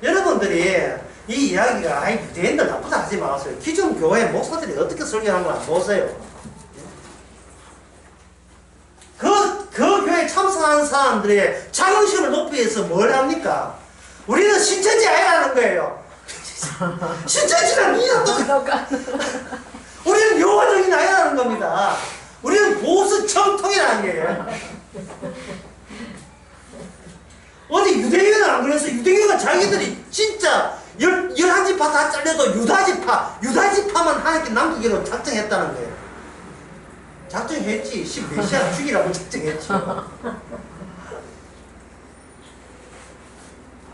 Speaker 1: 여러분들이 이 이야기가 유대인들 나쁘다 하지 마세요. 기존 교회 목사들이 어떻게 설교하는 걸 보세요. 그 교회 참석하는 사람들의 자긍심을 높이기 위해서 뭘 합니까? 우리는 신천지 아니라는 거예요. 신천지는 니랑 똑같아. 우리는 요화적인 아니라는 겁니다. 우리는 보수 정통이라는 거예요. 어디 유대교는 안 그래서 유대교가 자기들이 진짜 11지파 다 잘려도 유다지파만 하나님께 남기기로 작정했다는 거예요. 작정했지. 10몇시야 죽이라고 작정했지.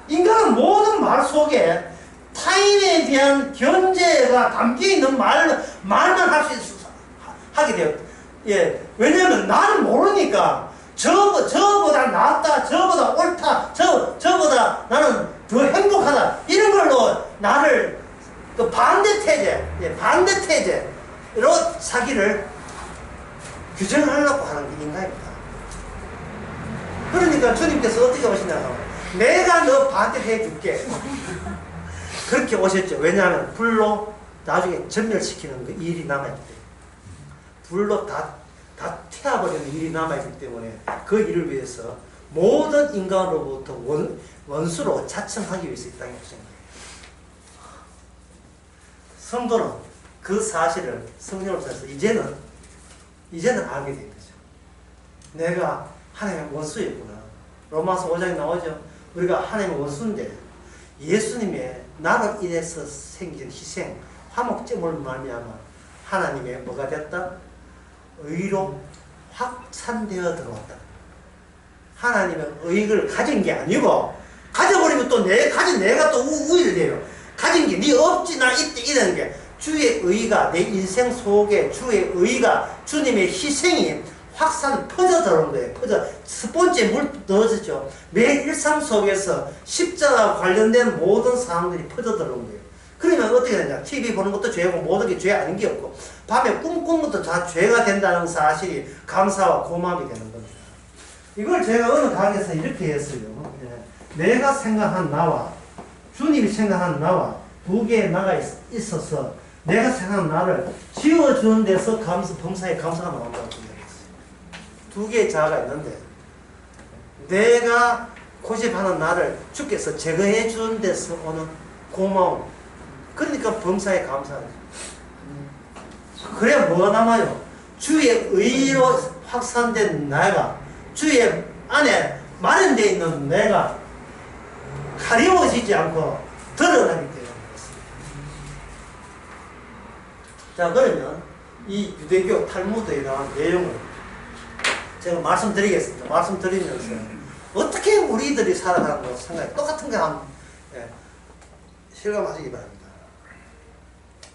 Speaker 1: 인간은 모든 말 속에 타인에 대한 견제가 담겨있는 말만 하게 돼요. 왜냐면 나는 모르니까 저보다 낫다, 저보다 옳다, 저보다 나는 더 행복하다 이런 걸로 나를 그 반대 태제로 사기를 규정을 하려고 하는 게 인간입니다. 그러니까 주님께서 어떻게 오시냐고 내가 너 반대해 줄게. 그렇게 오셨죠. 왜냐하면 불로 나중에 전멸시키는 그 일이 남아있기 때문에 불로 다 태워버리는 일이 남아있기 때문에 그 일을 위해서 모든 인간으로부터 원수로 자청하기 위해서 이 땅에 오신 거예요. 성도는 그 사실을 성령을 통해서 이제는 알게 된 거죠. 내가 하나님의 원수였구나. 로마서 5장에 나오죠. 우리가 하나님의 원수인데 예수님의 나를 인해서 생긴 희생, 화목제물 말미암아 하나님의 뭐가 됐다? 의로 확산되어 들어왔다. 하나님의 의를 가진 게 아니고 가져버리면 또 가진 내가 또 우일돼요. 가진 게 네 없지 나 있대 이러는 게 주의 의가 내 인생 속에 주의 의가 주님의 희생이 확산 퍼져 들어온 거예요. 스폰지에 물 넣어졌죠. 매 일상 속에서 십자가 관련된 모든 사항들이 퍼져 들어온 거예요. 그러면 어떻게 되냐? TV 보는 것도 죄고 모든 게 죄 아닌 게 없고 밤에 꿈꾸는 것도 다 죄가 된다는 사실이 감사와 고마움이 되는 겁니다. 이걸 제가 어느 강의에서 이렇게 했어요. 내가 생각한 나와 주님이 생각한 나와 두 개의 나가 있어서 내가 생각한 나를 지워주는 데서 범사에 감사가 나온다고 생각했어요. 두 개의 자아가 있는데 내가 고집하는 나를 주께서 제거해 주는 데서 오는 고마움, 그러니까 범사에 감사하죠. 그래야 뭐가 남아요? 주의 의로 확산된 내가, 주의 안에 마련되어 있는 내가 가려워지지 않고 드러나기 때문에 그렇습니다. 자, 그러면 이 유대교 탈무드에 나온 내용을 제가 말씀드리겠습니다. 말씀드리면서 어떻게 우리들이 살아가는 생각이 똑같은 거 한번 실감하시기 바랍니다.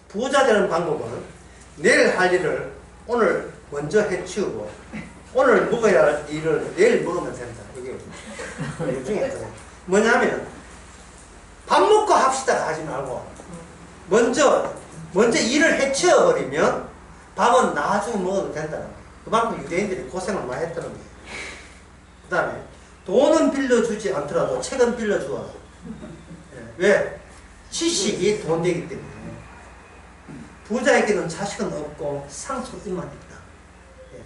Speaker 1: 부자 되는 방법은 내일 할 일을 오늘 먼저 해치우고 오늘 먹어야 할 일을 내일 먹으면 된다. 이게 중요한 거예요. 뭐냐면 밥 먹고 합시다 하지 말고 먼저 일을 해치워버리면 밥은 나중에 먹어도 된다는 거예요. 그만큼 유대인들이 고생을 많이 했다는 거예요. 그 다음에 돈은 빌려주지 않더라도 책은 빌려주어. 왜? 지식이 돈 되기 때문에. 부자에게는 자식은 없고 상속인만 있다.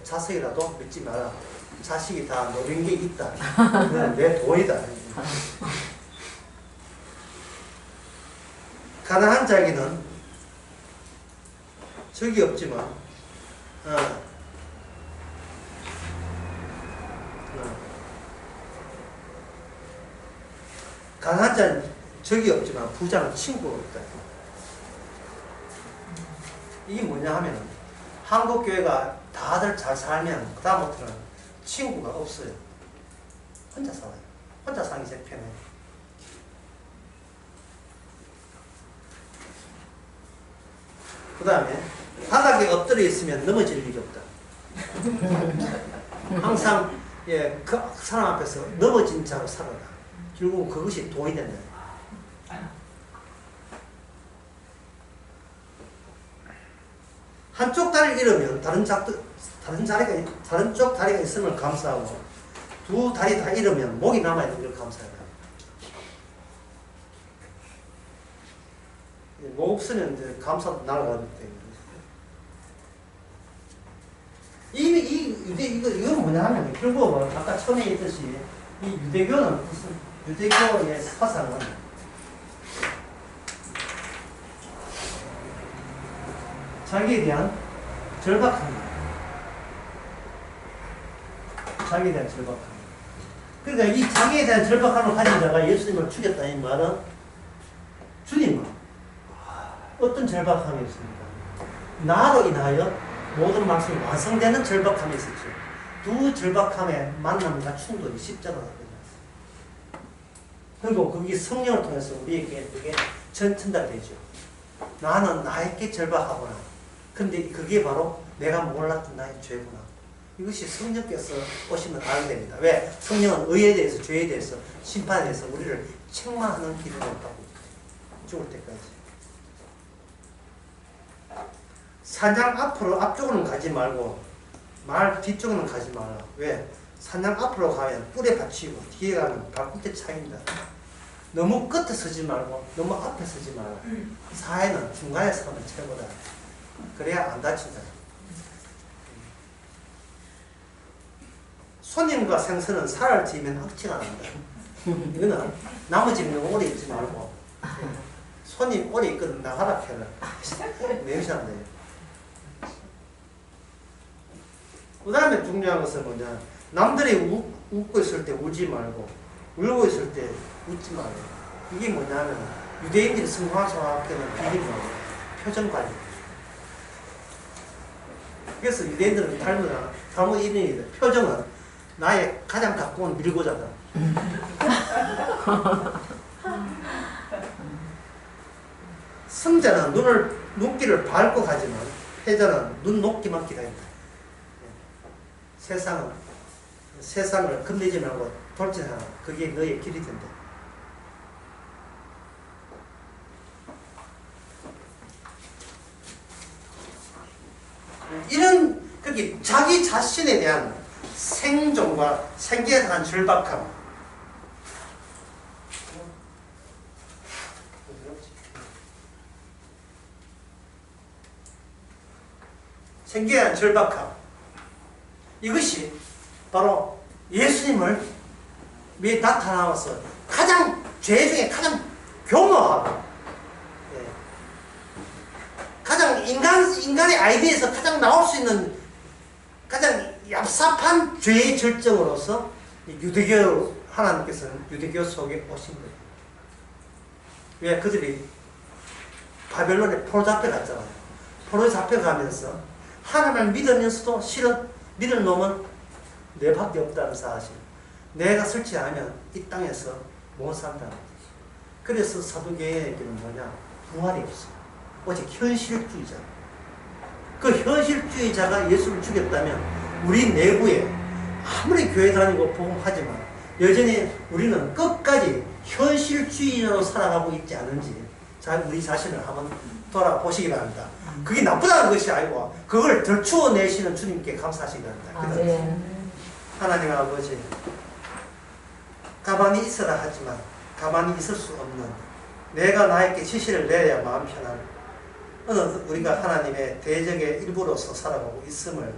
Speaker 1: 자식이라도 믿지 마라. 자식이 다 노린 게 있다. 그건 내 돈이다. 가난한 자에게는 적이 없지만 가난한 자는 적이 없지만 부자는 친구가 없다. 이게 뭐냐 하면 한국 교회가 다들 잘 살면 그다음부터는 친구가 없어요. 혼자 살아요. 혼자 사는 게 제일 편해요. 그 다음에 바닥에 엎드려 있으면 넘어질 일이 없다. 항상 그 사람 앞에서 넘어진 자로 살아라. 결국 그것이 돈이 된다. 한쪽 다리를 잃으면 다른 쪽 다리가 있으면 감사하고 두 다리 다 잃으면 목이 남아있는 걸 감사해요. 목 없으면 이제 감사도 날아가기 때문에 이건 뭐냐 하면 결국은 아까 처음에 있듯이 이 유대교는 무슨 유대교의 사상은 자기에 대한 절박함이에요. 자기에 대한 절박함. 그러니까 이 자기에 대한 절박함을 가진 자가 예수님을 죽였다 이 말은 주님은 어떤 절박함이 있습니까? 나로 인하여 모든 말씀이 완성되는 절박함이 있었죠. 두 절박함의 만남과 충돌이 십자가가 되었어요. 그리고 그게 성령을 통해서 우리에게 그게 전달되죠. 나는 나에게 절박하구나. 근데 그게 바로 내가 몰랐던 나의 죄구나. 이것이 성령께서 오시면 알게 됩니다. 왜? 성령은 의에 대해서, 죄에 대해서, 심판에 대해서 우리를 책망하는 기능을 갖고 죽을 때까지. 사냥 앞쪽으로는 가지 말고 말 뒤쪽으로는 가지 마라. 왜? 사냥 앞으로 가면 뿔에 받치고 뒤에 가면 발꿈치에 차인다. 너무 끝에 서지 말고 너무 앞에 서지 마라. 사회는 중간에 서면 최고다. 그래야 안 다친다. 손님과 생선은 살을 지으면 흑치가 난다. 이거는 나무 집에 오래 있지 말고 손님 오래 있거든 나가라 캐라. 냄새난다. 그 다음에 중요한 것은 뭐냐, 남들이 웃고 있을 때 울지 말고 울고 있을 때 웃지 말고. 이게 뭐냐면 유대인들이 성화소화 때는 비밀이 표정 관리. 그래서 유대인들은 탈무드 이론이 표정은 나의 가장 가까운 밀고자다. 승자는 눈길을 밟고 가지만 패자는 눈 높기만 기다린다. 세상을 건드리지 말고 돌진하라. 그게 너의 길이 된다. 이런 그렇게 자기 자신에 대한 생존과 생계에 대한 절박함. 생계에 대한 절박함. 이것이 바로 예수님을 위해 나타나서 가장 죄 중에 가장 교묘하고 가장 인간의 아이디어에서 가장 나올 수 있는 가장 얍삽한 죄의 절정으로서 유대교 하나님께서는 유대교 속에 오신 거예요. 왜 그들이 바벨론에 포로 잡혀갔잖아요. 포로 잡혀가면서 하나님을 믿으면서도 실은 믿을 놈은 내밖에 없다는 사실. 내가 설치하면 이 땅에서 못 산다는 거지. 그래서 사두개인에게는 뭐냐? 부활이 없어. 오직 현실주의자. 그 현실주의자가 예수를 죽였다면 우리 내부에 아무리 교회 다니고 복음하지만 여전히 우리는 끝까지 현실주의자로 살아가고 있지 않은지 우리 자신을 한번 돌아보시기 바랍니다. 그게 나쁘다는 것이 아니고 그걸 덜추어내시는 주님께 감사하시기 바랍니다. 하나님 아버지, 가만히 있어라 하지만 가만히 있을 수 없는, 내가 나에게 지시를 내려야 마음 편한 어느 우리가 하나님의 대적의 일부로서 살아가고 있음을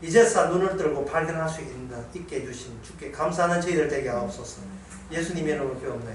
Speaker 1: 이제서 눈을 들고 발견할 수 있게 해주신 주께 감사하는 저희들 되게 하옵소서. 예수님의 이름으로 기도합니다.